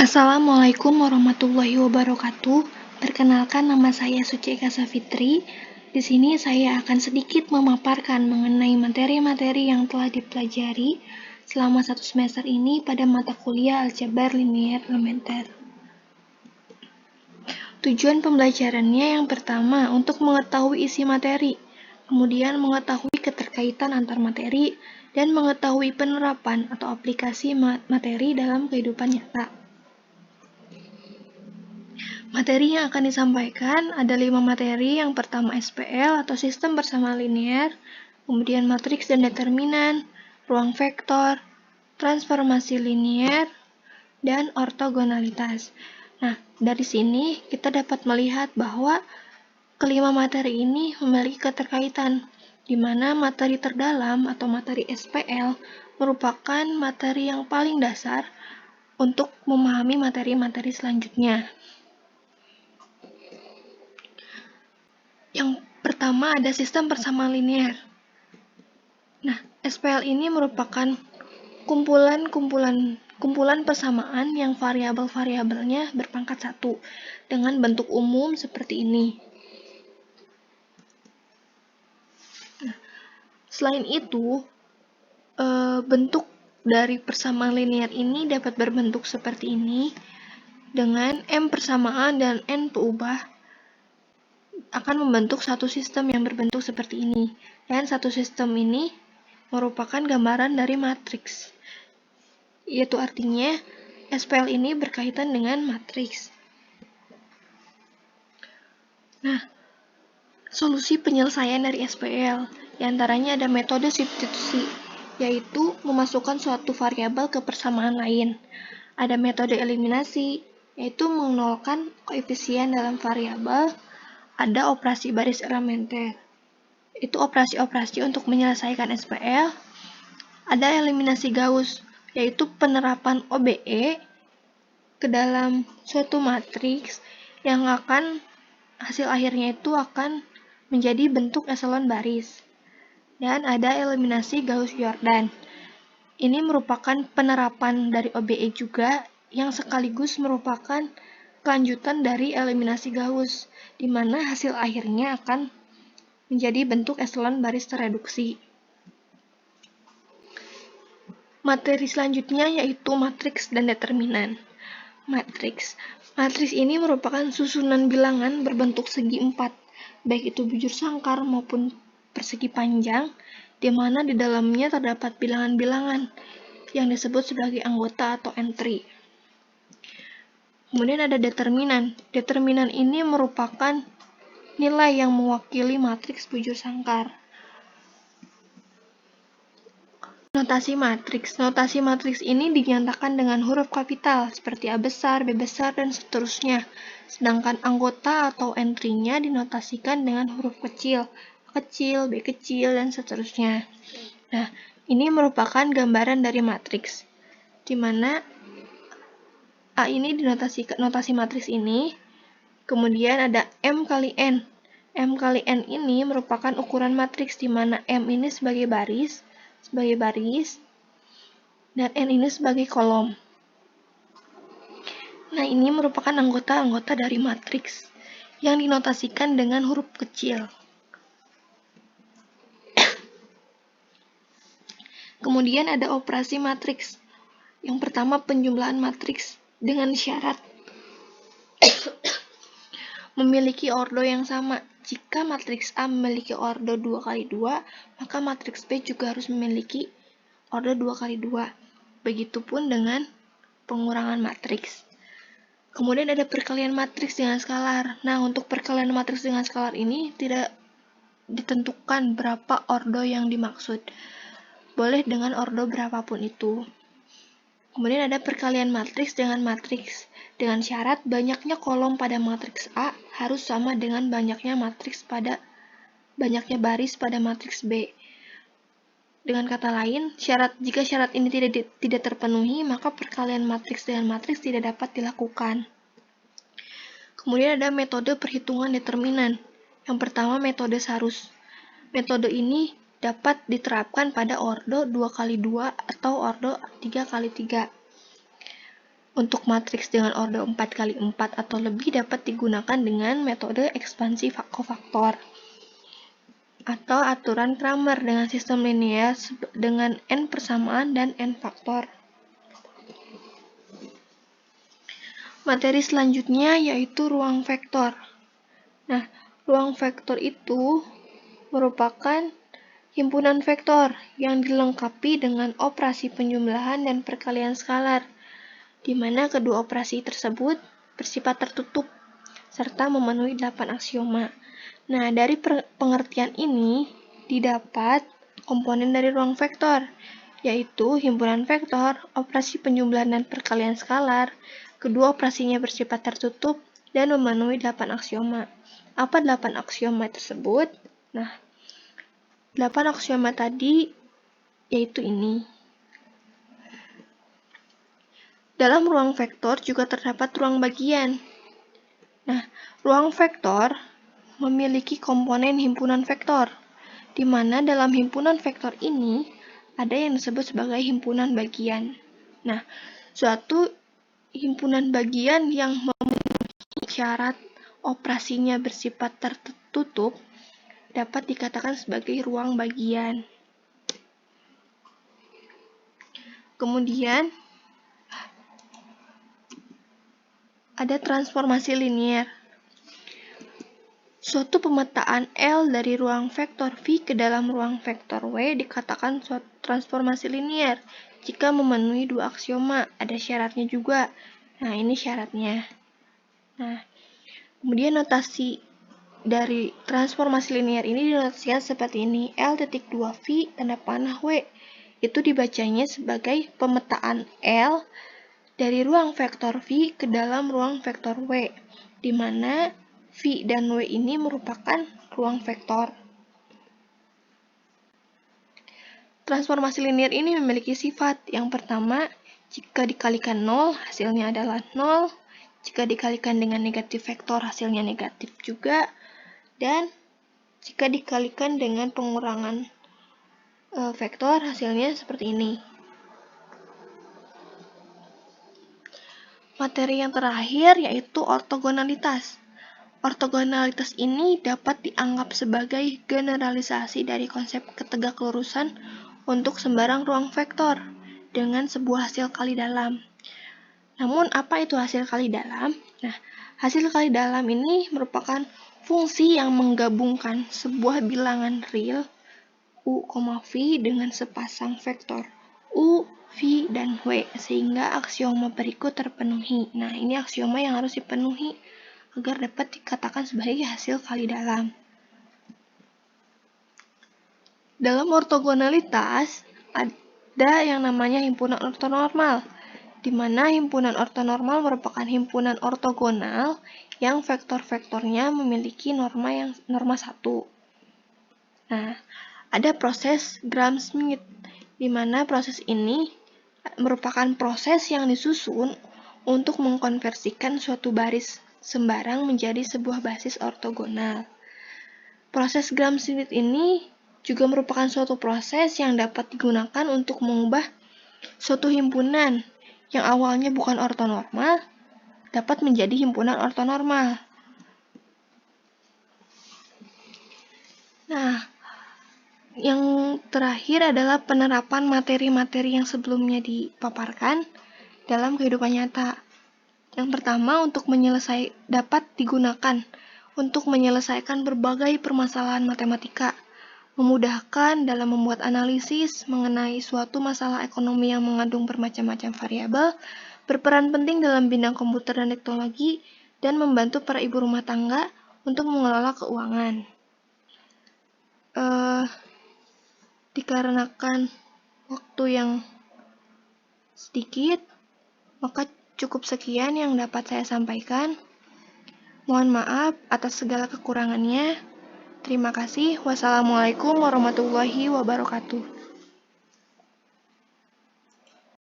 Assalamualaikum warahmatullahi wabarakatuh. Perkenalkan, nama saya Suci Eka Safitri. Di sini saya akan sedikit memaparkan mengenai materi-materi yang telah dipelajari selama 1 semester ini pada mata kuliah Aljabar Linier Elementer. Tujuan pembelajarannya yang pertama untuk mengetahui isi materi, kemudian mengetahui keterkaitan antar materi, dan mengetahui penerapan atau aplikasi materi dalam kehidupan nyata. Materi yang akan disampaikan ada 5 materi. Yang pertama SPL atau sistem persamaan linear, kemudian matriks dan determinan, ruang vektor, transformasi linear, dan ortogonalitas. Nah, dari sini kita dapat melihat bahwa kelima materi ini memiliki keterkaitan, di mana materi terdalam atau materi SPL merupakan materi yang paling dasar untuk memahami materi-materi selanjutnya. Yang pertama ada sistem persamaan linear. Nah, SPL ini merupakan kumpulan persamaan yang variabel-variabelnya berpangkat 1 dengan bentuk umum seperti ini. Nah, selain itu, bentuk dari persamaan linear ini dapat berbentuk seperti ini dengan M persamaan dan N peubah akan membentuk satu sistem yang berbentuk seperti ini. Dan satu sistem ini merupakan gambaran dari matriks, yaitu artinya SPL ini berkaitan dengan matriks. Nah, solusi penyelesaian dari SPL diantaranya ada metode substitusi, yaitu memasukkan suatu variabel ke persamaan lain. Ada metode eliminasi, yaitu menolkan koefisien dalam variabel. Ada operasi baris elementer, itu operasi-operasi untuk menyelesaikan SPL. Ada eliminasi Gauss, yaitu penerapan OBE ke dalam suatu matriks yang hasil akhirnya itu akan menjadi bentuk eselon baris. Dan ada eliminasi Gauss-Jordan. Ini merupakan penerapan dari OBE juga yang sekaligus merupakan kelanjutan dari eliminasi Gauss, di mana hasil akhirnya akan menjadi bentuk eselon baris tereduksi. Materi selanjutnya yaitu matriks dan determinan. Matriks ini merupakan susunan bilangan berbentuk segi 4, baik itu bujur sangkar maupun persegi panjang, di mana di dalamnya terdapat bilangan-bilangan yang disebut sebagai anggota atau entry. Kemudian ada determinan. Determinan ini merupakan nilai yang mewakili matriks bujur sangkar. Notasi matriks. Notasi matriks ini dinyatakan dengan huruf kapital seperti A besar, B besar, dan seterusnya. Sedangkan anggota atau entry-nya dinotasikan dengan huruf kecil, A kecil, B kecil, dan seterusnya. Nah, ini merupakan gambaran dari matriks, di mana A ini dinotasikan notasi matriks ini. Kemudian ada M kali N. M kali N ini merupakan ukuran matriks, di mana M ini sebagai baris, dan N ini sebagai kolom. Nah, ini merupakan anggota-anggota dari matriks yang dinotasikan dengan huruf kecil. Kemudian ada operasi matriks. Yang pertama, penjumlahan matriks dengan syarat memiliki ordo yang sama. Jika matriks A memiliki ordo 2x2, maka matriks B juga harus memiliki ordo 2x2. Begitupun dengan pengurangan matriks. Kemudian ada perkalian matriks dengan skalar. Nah, untuk perkalian matriks dengan skalar ini tidak ditentukan berapa ordo yang dimaksud. Boleh dengan ordo berapapun itu. Kemudian ada perkalian matriks dengan matriks, dengan syarat banyaknya kolom pada matriks A harus sama dengan banyaknya baris pada matriks B. Dengan kata lain, jika syarat ini tidak terpenuhi, maka perkalian matriks dengan matriks tidak dapat dilakukan. Kemudian ada metode perhitungan determinan. Yang pertama, metode Sarus. Metode ini dapat diterapkan pada ordo 2x2 atau ordo 3x3. Untuk matriks dengan orde 4x4 atau lebih dapat digunakan dengan metode ekspansi kofaktor atau aturan Kramer dengan sistem linear dengan n persamaan dan n faktor. Materi selanjutnya yaitu ruang vektor. Nah, ruang vektor itu merupakan himpunan vektor yang dilengkapi dengan operasi penjumlahan dan perkalian skalar, di mana kedua operasi tersebut bersifat tertutup serta memenuhi 8 aksioma. Nah, dari pengertian ini didapat komponen dari ruang vektor, yaitu himpunan vektor, operasi penjumlahan dan perkalian skalar, kedua operasinya bersifat tertutup, dan memenuhi 8 aksioma. Apa 8 aksioma tersebut? Nah, 8 aksioma tadi yaitu ini. Dalam ruang vektor juga terdapat ruang bagian. Nah, ruang vektor memiliki komponen himpunan vektor, di mana dalam himpunan vektor ini ada yang disebut sebagai himpunan bagian. Nah, suatu himpunan bagian yang memenuhi syarat operasinya bersifat tertutup dapat dikatakan sebagai ruang bagian. Kemudian, ada transformasi linier. Suatu pemetaan L dari ruang vektor V ke dalam ruang vektor W dikatakan suatu transformasi linier jika memenuhi dua aksioma. Ada syaratnya juga. Nah, ini syaratnya. Nah, kemudian notasi dari transformasi linier ini dinotasikan seperti ini. L.2V tanda panah W. Itu dibacanya sebagai pemetaan L dari ruang vektor V ke dalam ruang vektor W, di mana V dan W ini merupakan ruang vektor. Transformasi linier ini memiliki sifat. Yang pertama, jika dikalikan 0, hasilnya adalah 0. Jika dikalikan dengan negatif vektor, hasilnya negatif juga. Dan jika dikalikan dengan pengurangan vektor, hasilnya seperti ini. Materi yang terakhir yaitu ortogonalitas. Ortogonalitas ini dapat dianggap sebagai generalisasi dari konsep ketegak lurusan untuk sembarang ruang vektor dengan sebuah hasil kali dalam. Namun, apa itu hasil kali dalam? Nah, hasil kali dalam ini merupakan fungsi yang menggabungkan sebuah bilangan real U, V dengan sepasang vektor U, V, dan W sehingga aksioma berikut terpenuhi. Nah, ini aksioma yang harus dipenuhi agar dapat dikatakan sebagai hasil kali dalam. Dalam ortogonalitas, ada yang namanya himpunan ortonormal, di mana himpunan ortonormal merupakan himpunan ortogonal yang vektor-vektornya memiliki norma 1. Nah, ada proses Gram-Schmidt, di mana proses ini merupakan proses yang disusun untuk mengkonversikan suatu baris sembarang menjadi sebuah basis ortogonal. Proses Gram-Schmidt ini juga merupakan suatu proses yang dapat digunakan untuk mengubah suatu himpunan yang awalnya bukan ortonormal dapat menjadi himpunan ortonormal. Nah, yang terakhir adalah penerapan materi-materi yang sebelumnya dipaparkan dalam kehidupan nyata. Yang pertama, dapat digunakan untuk menyelesaikan berbagai permasalahan matematika, memudahkan dalam membuat analisis mengenai suatu masalah ekonomi yang mengandung bermacam-macam variabel, berperan penting dalam bidang komputer dan teknologi, dan membantu para ibu rumah tangga untuk mengelola keuangan. Dikarenakan waktu yang sedikit, maka cukup sekian yang dapat saya sampaikan. Mohon maaf atas segala kekurangannya. Terima kasih. Wassalamualaikum warahmatullahi wabarakatuh.